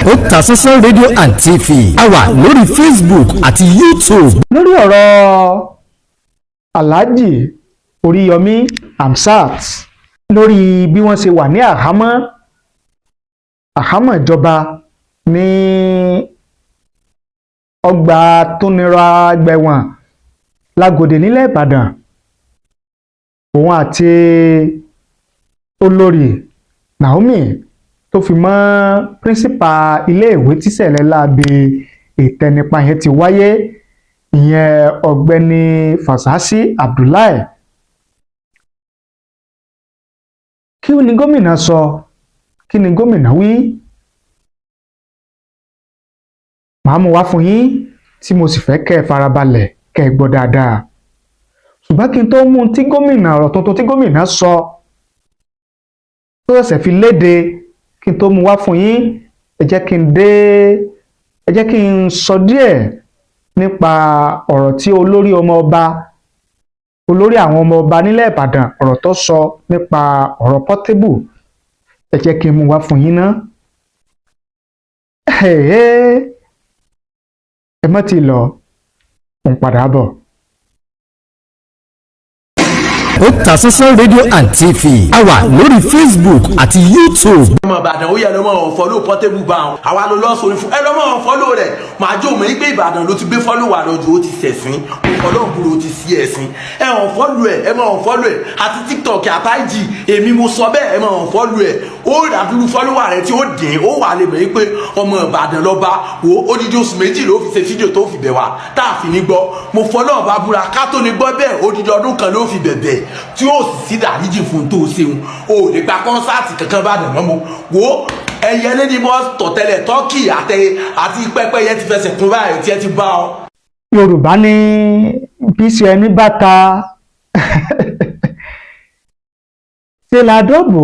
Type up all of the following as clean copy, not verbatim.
Otasansan rédíò and TV a wà lórí Facebook àti YouTube. lórí ọ̀rọ̀ Alhaji Oriyomi Hamzat lórí bí wọ́n ṣe wà ní àhámọ́ ìjọba ní ọgbà tónira gbẹ̀wọ̀n lágòdè nílẹ̀ Ìbàdàn, òun àti olórí Naomi tó fi mọ́ píríncípà iléèwé tíṣẹ̀lẹ̀ láabi ìtẹnipa yẹn ti wáyé, ìyẹn ọ̀gbẹ́ni Fásásí Abdullahi. Kí ni gómìnà sọ? Kí ni gómìnà wí? Màá mú wá fún yín tí mo sì fẹ́ kẹ́ ẹ farabalẹ̀ kẹ́ ẹ gbọ́ dáadáa. Ṣùgbọ́n kí n tó mú tí gómìnà ọ̀rọ̀ tuntun tí gómìnà sọ tó ṣẹ̀ṣẹ̀ fi léde, kí n tó mú wá fún yín, ẹ jẹ́ kí n sọ díẹ̀ nípa ọ̀rọ̀ tí olórí àwọn ọmọ ọba nílẹ̀ Ìbàdàn ọ̀rọ̀ tó sọ nípa ọ̀rọ̀ Portable. Ẹ jẹ́ kí n mú wá fún yín ná. Ẹ má ti lọ, ń padà bọ̀. Otasansan rédíò and TV a wà lórí Facebook àti YouTube. ọmọ Ìbàdàn ó yẹ lọ́mọ ọ̀fọ́lò Portable bá wọn àwa ló lọ́ọ́ sórí fún ẹ lọ́mọ ọ̀fọ́lò rẹ̀ màá jó mọ̀ pé Ìbàdàn ló ti gbé fọ́lò wà lọ́jọ́ ó ti sẹ̀sìn ọlọ́ọ̀gbùrù ó ti sí ẹ̀sìn ẹ ọ̀fọ́lò ẹ mọ̀ ọ̀fọ́lò ẹ àti TikTok àtàjì èmi mo sọ bẹ́ẹ̀ ẹ mọ̀ ọ̀fọ́lò ẹ ó dàdúrú fọ́lọ́wà rẹ tí ó dín ó wà lè mọ̀ pé ọmọ Ìbàdàn lọ́ba wo odidi oṣù méjì ló fi ṣe fídíò tó fi bẹ̀ wá tá a fi ní gbọ́ mo fọlọ́ ọba búra ká tó ní gbọ́ bẹ́ẹ̀ odidi ọdún kan ló fi bẹ̀bẹ̀ tí ó sì sí dáríjì fún tó ṣeun o lè gba kọ́nsáàtì kankan bá dàn mọ́ wo ẹyẹ lé ní bọ́ tọ̀tẹ̀lẹ̀ tọ́kì àti pẹ́pẹ́yẹ ti fẹsẹ̀ kún báyìí tí ẹ ti bá ọ. Yorùbá ní bíṣu ẹni bàtà ṣe ládọ́bò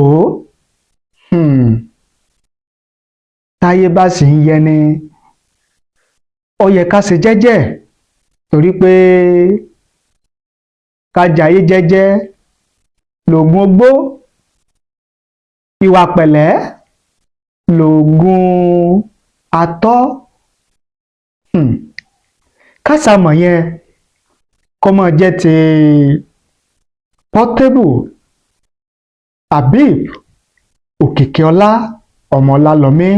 táyé bá sì ń yẹni ó yẹ ká ṣe jẹ́jẹ́, torí pé ká jayé jẹ́jẹ́ lògùn ogbó, ìwà pẹ̀lẹ́ lògùn atọ́. Kásàmọ̀ yẹn kọ́ mọ́ jẹ́ ti Portable Habib Òkìkíọlá ọmọ Ọlálọ́mí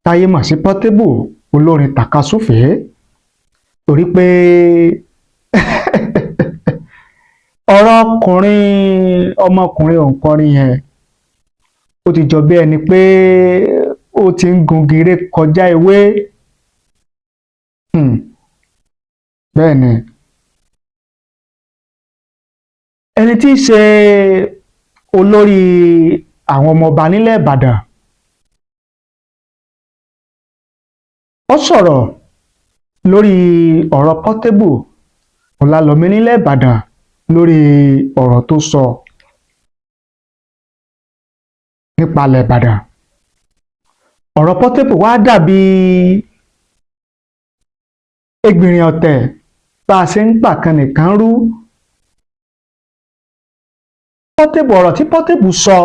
táyé mọ̀ sí Portable olórin tàkasúfèé, torí pé ọ̀rọ̀ ọmọkùnrin òǹkọrin yẹn ó ti jọ bí ẹni pé ó ti ń gun gèrè kọjá ewé. Bẹ́ẹ̀ ni ẹni tí í ṣe olórí àwọn ọmọ ọba nílẹ̀ Ìbàdàn ó sọ̀rọ̀ lórí ọ̀rọ̀ Portable Ọlálọ́mí nílẹ̀ Ìbàdàn lórí ọ̀rọ̀ tó sọ nípa ilẹ̀ Ìbàdàn. Ọ̀rọ̀ Portable wá dàbí ẹgbìnrin ọ̀tẹ̀ bá a ṣe ń pàkan nìkan rú. Portable ọ̀rọ̀ tí Portable sọ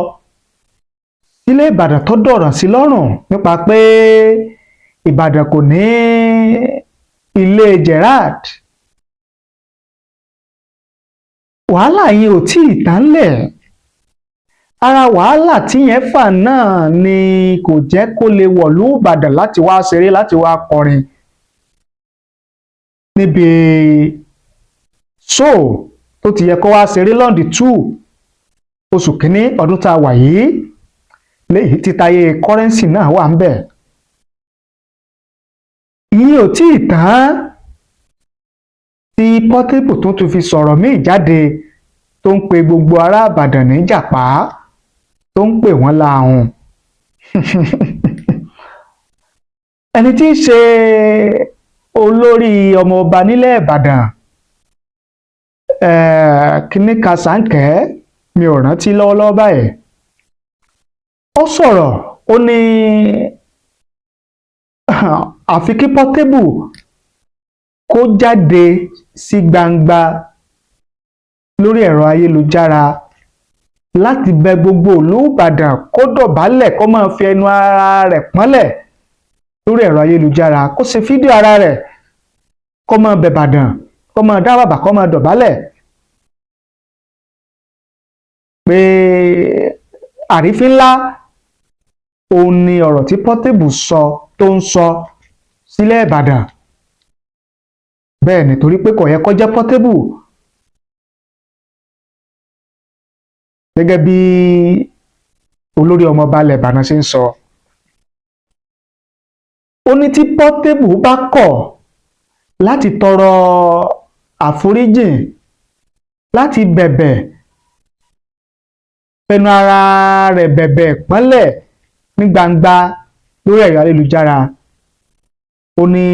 sílé Ìbàdàn tó dọ̀rọ̀ sí lọ́rùn nípa pé Ìbàdàn kò ní ilé Gerard. Wàhálà yẹn ò tí ì tán lẹ̀. Ara wàhálà tí yẹn fà náà ni kò jẹ́ kó lè wọ̀lú Ìbàdàn láti wá ṣeré, láti wá kọrin níbi show tó ti yẹ kó wá ṣeré lọ́ndì 2 oṣù kínní ọdún tá a wà yìí, léyìí tí Táyé Currency náà wà ń bẹ̀. Ìyẹn ò tí ì tán tí Portable tó tún fi sọ̀rọ̀ míì jáde tó ń pe gbogbo ará Ìbàdàn ní jàpá, tó ń pè wọ́n láhùn. Ẹni tí í ṣe olórí ọmọ ọba nílẹ̀ Ìbàdàn kíní Kàsáǹkẹ́, mi ò rántí lọ́wọ́lọ́wọ́ báyìí, ó sọ̀rọ̀ ó ní àfi kí Portable kó jáde sí gbangba lórí ẹ̀rọ ayélujára láti bẹ gbogbo ìlú Ìbàdàn kó dọ̀bálẹ̀ kó máa fi ẹnu ara rẹ̀ pọ́nlẹ̀ lórí ẹ̀rọ ayélujára kó ṣe fídíò ara rẹ̀ kó máa bẹ̀ Ìbàdàn kó máa dá bàbà kó máa dọ̀bálẹ̀ pé àrífín ńlá òun ni ọ̀rọ̀ tí Portable sọ tó ń sọ sílẹ̀ Ìbàdàn. Bẹ́ẹ̀ ni, torí pé kò yẹ kó jẹ́ Portable gẹ́gẹ́ bí olórí ọmọọba ilẹ̀ Ìbàdàn ṣe ń sọ. Ó ní tí Portable bá kọ̀ láti tọrọ àforíjìn, láti bẹ̀bẹ̀, fẹnu ara rẹ̀ bẹ̀bẹ̀ pọ́nlẹ̀ ní gbangba lórí ẹ̀rọ ayélujára, ó ní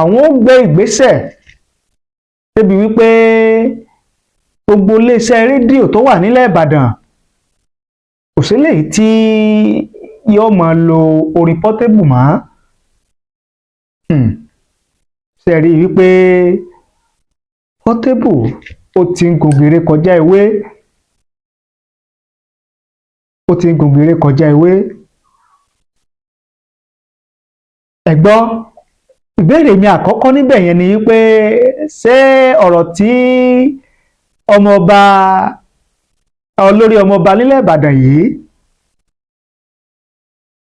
àwọn ó gbé ìgbésẹ̀ débi wípé gbogbo iléeṣẹ́ rédíò tó wà nílẹ̀ Ìbàdàn kò sí léyìí tí yóò máa lo orin Portable mọ́. Ṣe rí i wípé Portable ó ti ń gògèrè kọjá ewé, ó ti ń gògèrè kọjá ewé. Ẹ gbọ́, ìbéèrè mi àkọ́kọ́ níbẹ̀ yẹn ni wípé ṣé ọ̀rọ̀ tí ọmọọba olórí ọmọọba nílẹ̀ Ìbàdàn yìí,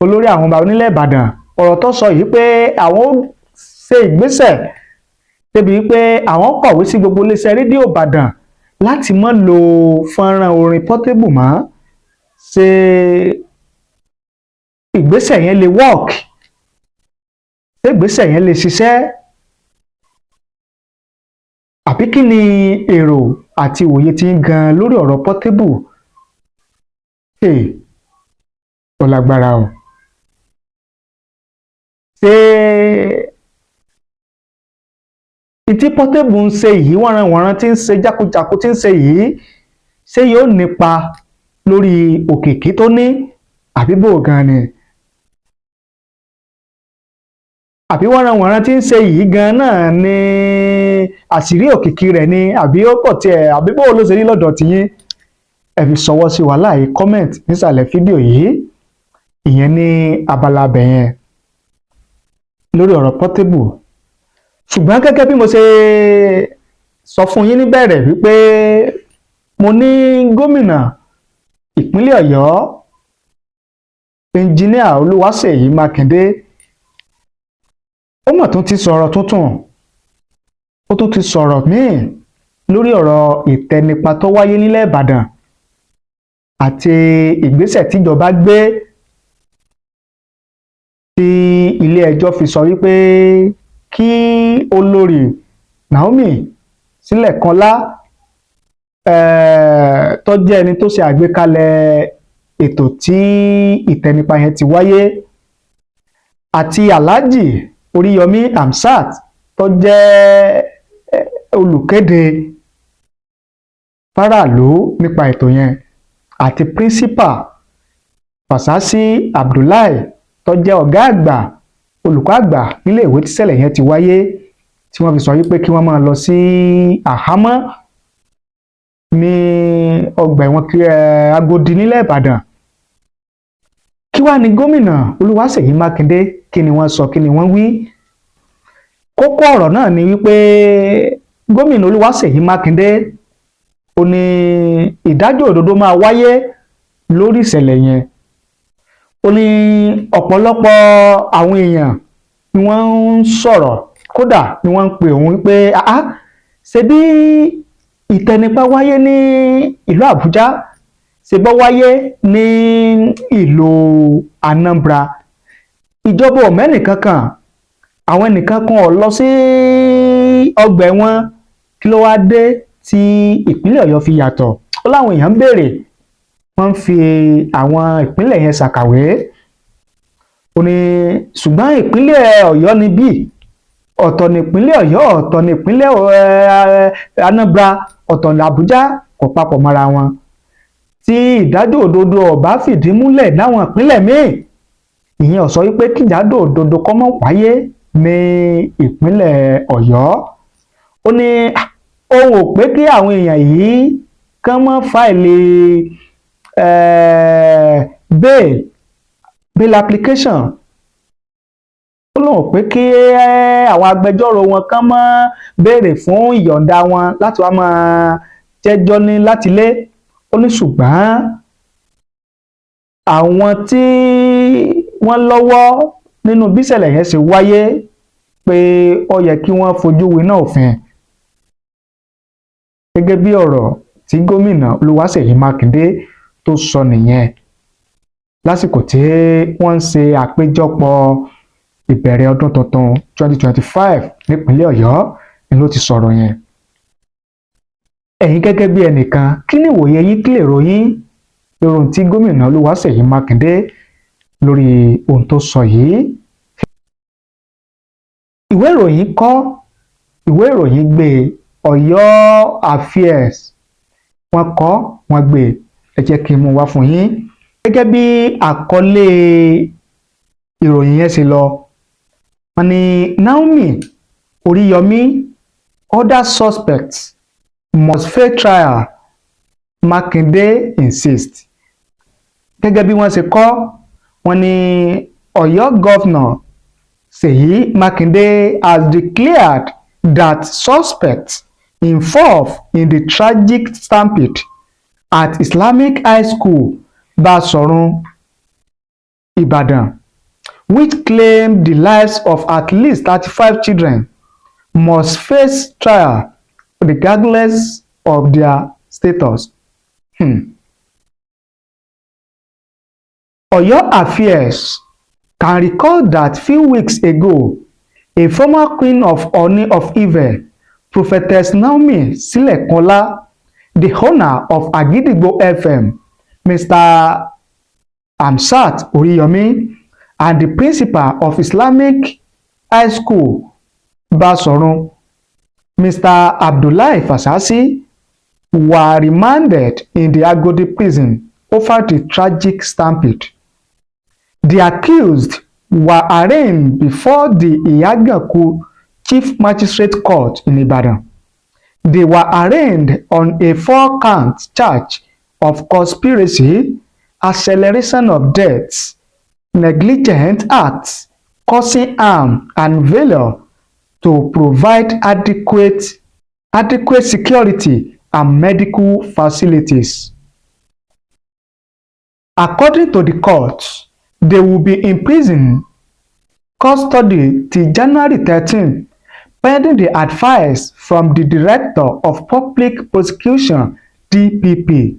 olórí àwọn ọba nílẹ̀ Ìbàdàn, ọ̀rọ̀ tó sọ yìí pé àwọn ó ṣe ìgbésẹ̀ débi wípé àwọn kọ̀wé sí gbogbo iléeṣẹ́ rédíò Ìbàdàn láti má lo fọ́nrán orin Portable mọ́, ṣé ìgbésẹ̀ yẹn lè work? Ṣé ìgbésẹ̀ yẹn lè ṣiṣẹ́? Àbí kí ni èrò àti òye tí ń gan lórí ọ̀rọ̀ Portable? Ó lágbára o. Ṣé ìtí Portable ń ṣe yìí, wọ́nranwọ̀nran tí ń ṣe jákujàku tí ń ṣe yìí, ṣé yóò nípa lórí òkìkí tó ní àbí bò gan ni? Àbí wọ́nranwọ̀nran tí ń ṣe yìí gan náà ni àṣírí òkìkí rẹ̀ ni, àbí ó pọ̀ tiẹ̀, àbí bó ló ṣe rí lọ́dọ̀ tiyín? Ẹ fi ṣọwọ́ sí wa láì comment nísàlẹ̀ fídíò yìí, ìyẹn ní abala abẹ̀ yẹn lórí ọ̀rọ̀ Portable. Ṣùgbọ́n gẹ́gẹ́ bí mo ṣe sọ fún yín níbẹ̀rẹ̀ wípé mo ní gómìnà ìpínlẹ̀ Ọ̀yọ́ ẹnjiníà Olúwaṣèyí Mákindé, ó mọ̀ tún ti sọ̀rọ̀ tuntun, ó tún ti sọ̀rọ̀ míì lórí ọ̀rọ̀ ìtẹnipa tó wáyé nílẹ̀ Ìbàdàn àti ìgbésẹ̀ tíjọba gbé tí ilé ẹjọ́ fi sọ wípé kí olórí Naomi Sílẹ̀kànlá tó jẹ́ ẹni tó ṣe àgbékalẹ̀ ètò tí ìtẹnipa yẹn ti wáyé, àti Alhaji Oriyomi Hamzat tó jẹ́ olùkéde fáráàlú nípa ètò yẹn, àti principal Fasasi Abdullahi tó jẹ́ ọ̀gá àgbà, olùkọ́ àgbà nílé ìwé tíṣẹ̀lẹ̀ yẹn ti wáyé, tí wọ́n fi sọ wípé kí wọ́n máa lọ sí àhámọ́ ní ọgbà ẹ̀wọ̀n Agodi nílẹ̀ Ìbàdàn. Kí wá ní gómìnà Olúwaṣèyí Mákindé, kí ni wọ́n sọ, kí ni wọ́n wí? Kókó ọ̀rọ̀ náà ni wípé gómìnà Olúwaṣèyí Mákindé ó ní ìdájọ́ òdodo máa wáyé lórí ìṣẹ̀lẹ̀ yẹn. Ó ní ọ̀pọ̀lọpọ̀ àwọn èèyàn ni wọ́n ń sọ̀rọ̀, kódà ni wọ́n ń pe òun wípé ṣe bí ìtẹnipa wáyé ní ìlú Àbújá, ṣe bọ́ wáyé ní ìlú Anambra, ìjọba ò mẹ́nìkan kan, àwọn ẹnìkan kan ò lọ sí ọgbà ẹ̀wọ̀n, kí ló wá dé tí ìpínlẹ̀ Ọ̀yọ́ fi yàtọ̀? Ó láwọn èèyàn ń béèrè, wọ́n ń fi àwọn ìpínlẹ̀ yẹn ṣàkàwé. Ó ní ṣùgbọ́n ìpínlẹ̀ Ọ̀yọ́ ni bí, ọ̀tọ̀ ní ìpínlẹ̀ Ọ̀yọ́, ọ̀tọ̀ ní ìpínlẹ̀ Anambra, ọ̀tọ̀ ní Àbújá, kò papọ̀ mọ́ra wọn. Tí ìdájọ́ òdodo ò bá fìdí múlẹ̀ láwọn ìpínlẹ̀ míì, ìyẹn ò sọ wípé kí ìdájọ́ òdodo kó má wáyé ní ìpínlẹ̀ Ọ̀yọ́. Ó ní òun ò pé kí àwọn èèyàn yìí kán má fáìlì bail application gbólóhùn pé kí àwọn agbẹjọ́rò wọn kàn máa béèrè fún ìyọ̀ǹda wọn láti wá máa jẹ́jọ́ ní láti ilé. Ó ní ṣùgbọ́n àwọn tí wọ́n lọ́wọ́ nínú bí ìṣẹ̀lẹ̀ yẹn ṣe wáyé pé ó yẹ kí wọ́n fojú winá òfin. Gẹ́gẹ́ bí ọ̀rọ̀ tí gómìnà Olúwaṣèyí Mákindé tó sọ nìyẹn lásìkò tí wọ́n ń ṣe àpéjọpọ̀ ìbẹ̀rẹ̀ ọdún tuntun 2025 nípínlẹ̀ Ọ̀yọ́ ni ló ti sọ̀rọ̀ yẹn. Ẹ̀yin gẹ́gẹ́ bí ẹnìkan, kí ni ìwòye yín, kí lè ròyìn lórí tí gómìnà Olúwaṣèyí Mákindé lórí ohun tó sọ yìí? Ìwé ìròyìn gbé Ọ̀yọ́ Affairs, wọ́n kọ wọ́n gbé, ẹ jẹ́ kí n mú wá fún yín. Gẹ́gẹ́ bí àkọlé ìròyìn yẹn ṣe lọ, wọ́n ní Naomi, Oriyomi, other suspects must face trial, Makinde insists. Gẹ́gẹ́ bí wọ́n ṣe kọ, wọ́n ní Ọ̀yọ́ Governor Seyi Makinde has declared that suspects involved in the tragic stampede at Islamic High School Basorun, Ibadan, which claimed the lives of at least 35 children, must face trial regardless of their status. Oyo Affairs can recall that few weeks ago, a former queen of Oni of Ife, Prophetess Naomi Silekola, the owner of Agidigbo FM, Mr. Hamzat Oriyomi, and the principal of Islamic High School Basorun, Mr. Abdullahi Fasasi, were remanded in the Agodi prison over the tragic stampede. The accused were arraigned before the Iyagaku Chief Magistrate Court in Ibadan. They were arraigned on a 4-count charge of conspiracy, acceleration of deaths, negligent acts, causing harm, and failure to provide adequate security and medical facilities. According to the court, they will be in prison custody till January 13, pending the advice from the Director of Public Prosecution (DPP).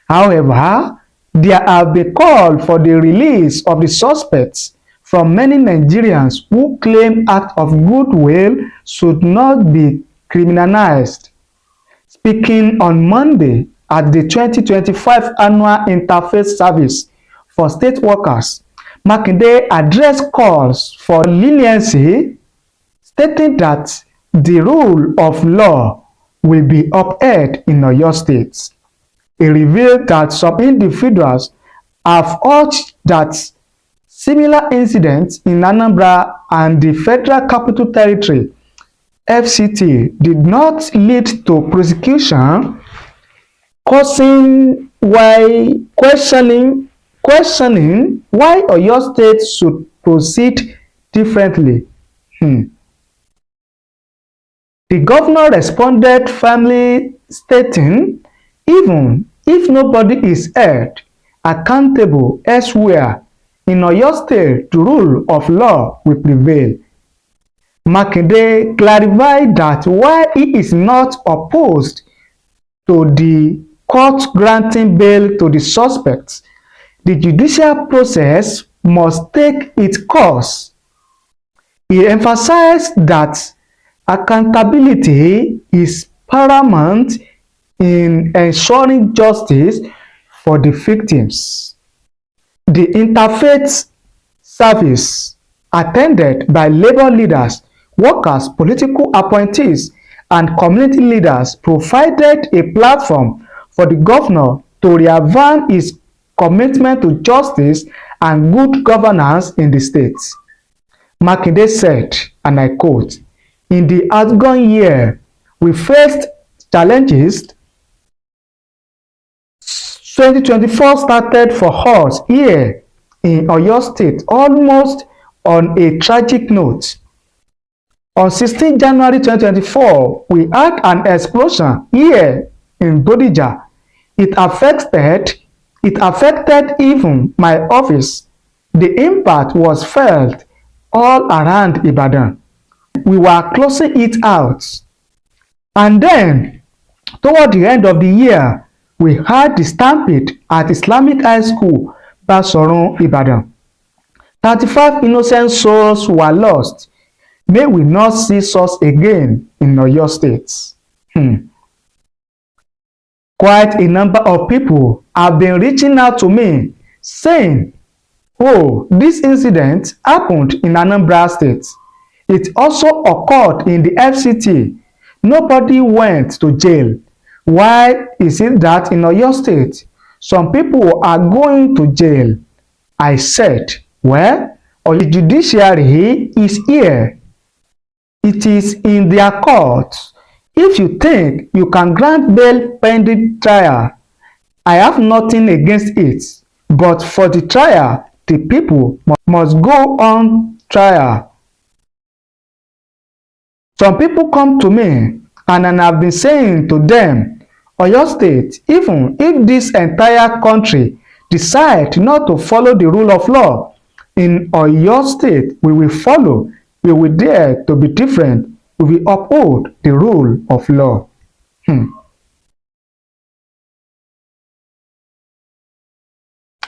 However, there have been calls for the release of the suspects from many Nigerians who claim acts of goodwill should not be criminalized. Speaking on Monday at the 2025 Annual Interfaith Service for State Workers, Makinde addressed calls for leniency, stating that the rule of law will be upheld in Oyo State. He revealed that some individuals have urged that similar incidents in Anambra and the Federal Capital Territory (FCT) did not lead to prosecution, questioning why Oyo State should proceed differently. The governor responded firmly, stating, even if nobody is held accountable elsewhere, in Oyo State, the rule of law will prevail. Makinde clarified that while he is not opposed to the court granting bail to the suspects, the judicial process must take its course. He emphasized that accountability is paramount in ensuring justice for the victims. The interfaith service, attended by labor leaders, workers, political appointees, and community leaders, provided a platform for the governor to reaffirm his commitment to justice and good governance in the state. Makinde said, and I quote, "In the outgone year, we faced challenges. 2024 started for us here in Oyo State almost on a tragic note. On 16 January 2024, we had an explosion here in Bodija. It affected even my office. The impact was felt all around Ibadan. We were closing it out. And then, toward the end of the year, we had the stampede at Islamic High School, Basorun, Ibadan. 35 innocent souls were lost. May we not see such again in Oyo State. Quite a number of people have been reaching out to me saying, oh, this incident happened in Anambra State. It also occurred in the FCT. Nobody went to jail. Why is it that in Oyo State, some people are going to jail? I said, well, the judiciary is here. It is in their courts. If you think you can grant bail pending trial, I have nothing against it. But for the trial, the people must go on trial. Some people come to me and I have been saying to them, Oyo State, even if this entire country decide not to follow the rule of law, in Oyo State, we will follow. We will dare to be different. We will uphold the rule of law.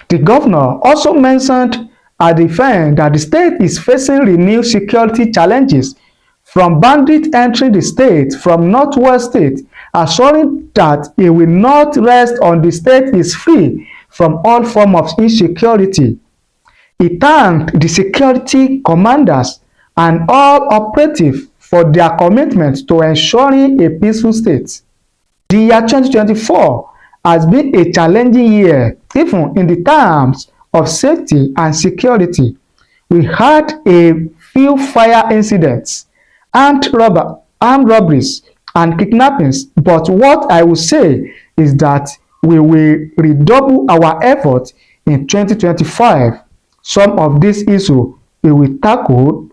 The governor also mentioned at the event that the state is facing renewed security challenges from bandits entering the state from northwest state, assuring that he will not rest on the state is free from all form of insecurity. He thanked the security commanders and all operatives for their commitment to ensuring a peaceful state. The year 2024 has been a challenging year, even in the terms of safety and security. We had a few fire incidents, armed robberies, and kidnappings, but what I will say is that we will redouble our efforts in 2025. Some of these issues we will tackle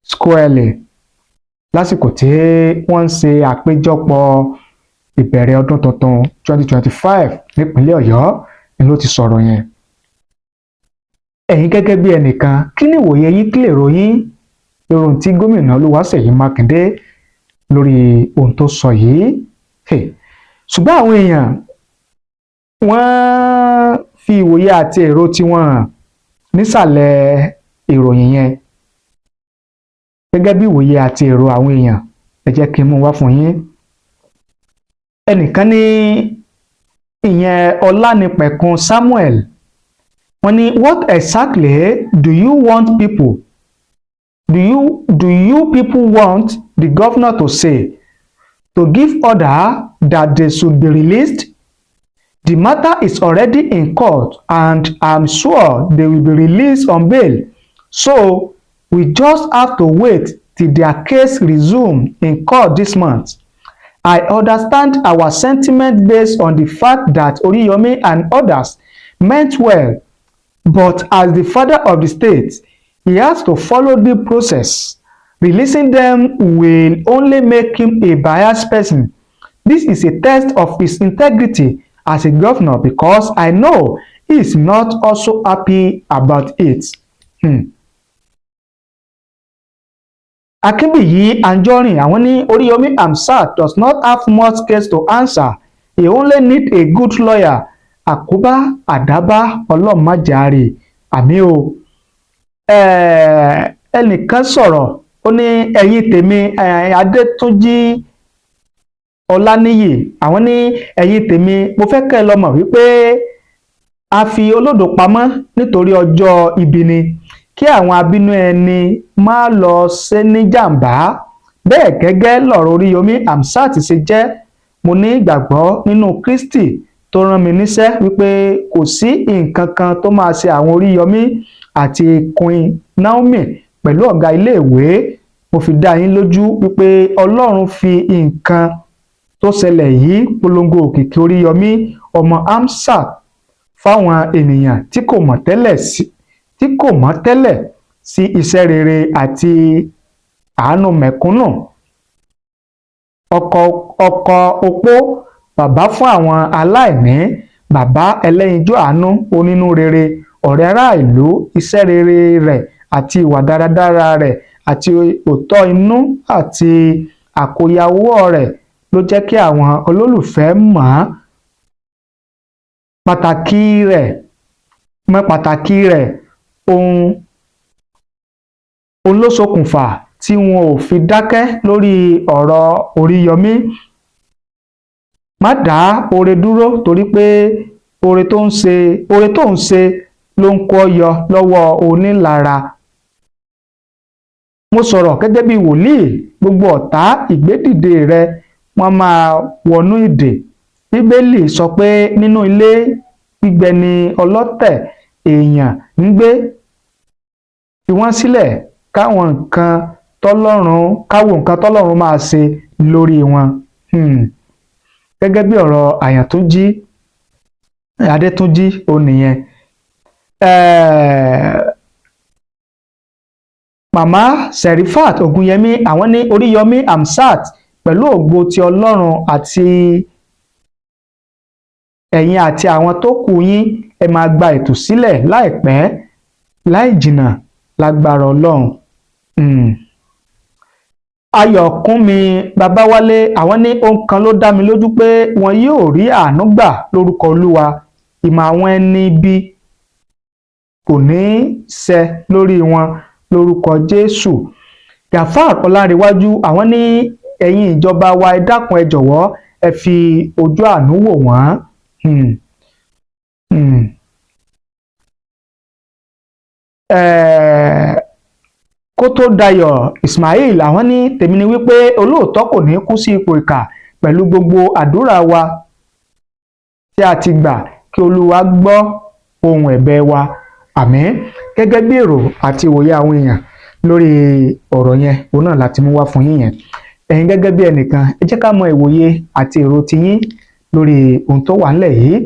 squarely. Lásìkò tí wọ́n ń ṣe àpéjọpọ̀ ìbẹ̀rẹ̀ ọdún tuntun 2025 nípínlẹ̀ Ọ̀yọ́ ni ló ti sọ̀rọ̀ yẹn. Ẹ̀yin gẹ́gẹ́ bí ẹnìkan, kí ni ìwòye yín, kí lè ròyìn lórí tí gómìnà Seyi Makinde lórí ohun tó sọ yìí? Ṣùgbọ́n àwọn èèyàn wọ́n fi ìwòye àti èrò tiwọn hàn nísàlẹ̀ ìròyìn yẹn. Gẹ́gẹ́ bí ìwòye àti èrò àwọn èèyàn, ẹ jẹ́ kí n mú wá fún yín. Ẹnìkan ní ìyẹn Ọlánipẹ̀kun Samuel, wọ́n ní, what exactly do you want people? Do you people want the governor to say? To give order that they should be released? The matter is already in court and I'm sure they will be released on bail. So we just have to wait till their case resume in court this month. I understand our sentiment based on the fact that Oriyomi and others meant well, but as the father of the state, he has to follow the process. Releasing them will only make him a biased person. This is a test of his integrity as a governor because I know he is not also happy about it. Akínbíyì Anjorin, àwọn ní Oriyomi Hamzat does not have much case to answer. He only need a good lawyer. Àkóbá àdábá Ọlọ́run má jẹ́ á rí. Àmì o. Ẹnìkan sọ̀rọ̀, ó ní ẹ̀yin tèmi Adétúnjí Ọláníyì, àwọn ní ẹ̀yin tèmi, mo fẹ́ kẹ́ ẹ lọ mọ̀ wípé a fi olódò pamọ́ nítorí ọjọ́ ibi ni, kí àwọn abínú ẹni má lọ ṣe ní jàǹbá. Bẹ́ẹ̀ gẹ́gẹ́ lọ̀rọ̀ Oriyomi Hamzat ṣe jẹ́. Mo ní ìgbàgbọ́ nínú Kristi tó rán mi níṣẹ́ wípé kò sí nǹkan kan tó máa ṣe àwọn Oriyomi àti Queen Naomi pẹ̀lú ọ̀gá iléèwé. Mo fi dá yín lójú wípé Ọlọ́run fi nǹkan tó ṣẹlẹ̀ yìí polongo òkìkí Oriyomi ọmọ Hamzat fáwọn ènìyàn tí kò mọ̀ tẹ́lẹ̀ sí iṣẹ́ rere àti àánú mẹ̀kúnnù. Ọkọ opó, bàbá fún àwọn aláìní, bàbá ẹlẹ́yinjú àánú, onínú rere, ọ̀rẹ́ ará ìlú. Iṣẹ́ rere rẹ̀ àti ìwà dáradára rẹ̀ àti òótọ́ inú àti àkóyawọ́ rẹ̀ ló jẹ́ kí àwọn olólùfẹ́ mọ̀ ọ́n. Pàtàkì rẹ̀ òun ló ṣokùnfà tí wọn ò fi dákẹ́ lórí ọ̀rọ̀ Oriyomi. Má dá oore dúró, torí pé oore tó ń ṣe ló ń kó yọ lọ́wọ́ onílara. Mo sọ̀rọ̀ gẹ́gẹ́ bí wòlíì, gbogbo ọ̀tá ìgbédìde rẹ wọ́n máa wọnú ìdè. Bíbélì sọ pé nínú ilé gbígbẹ ni ọlọ̀tẹ̀ èèyàn ń gbé. Fi wọ́n sílẹ̀ káwo nǹkan tọ́lọ́run máa ṣe lórí wọn. Gẹ́gẹ́ bí ọ̀rọ̀ Adétúnjí ó nìyẹn. Màmá Serifat Ògúnyẹmí, àwọn ní Oriyomi Hamzat, pẹ̀lú ògo ti Ọlọ́run àti ẹ̀yin àti àwọn tó kù yín, ẹ máa gba ìtúsílẹ̀ láìpẹ́ láì jìnnà lágbára Ọlọ́run. Ayọ̀kúnmi Babáwálé, àwọn ní ohun kan ló dá mi lójú pé wọn yóò rí àánú gbà lórúkọ Olúwa. Ìmọ̀ àwọn ẹni ibi kò ní ṣẹ lórí wọn lórúkọ Jésù. Gafar Ọlárewájú, àwọn ní ẹ̀yin ìjọba wa, ẹ dákun ẹ jọ̀wọ́ ẹ fi ojú àánú wò wọ́n. Kótódayọ̀ Ismail, àwọn ní tèmi ni wípé olóòótọ́ kò ní kú sí ipò ìkà. Pẹ̀lú gbogbo àdúrà wa tí a ti gbà, kí Olúwa gbọ́ ohùn ẹ̀bẹ̀ wa. Àmín. Gẹ́gẹ́ bí èrò àti ìwòye àwọn èèyàn lórí ọ̀rọ̀ yẹn, òun náà láti mú wá fún yín yẹn. Ẹ̀yin gẹ́gẹ́ bí ẹnìkan, ẹ jẹ́ ká mọ ìwòye àti èrò tiyín lórí ohun tó wà nílẹ̀ yìí.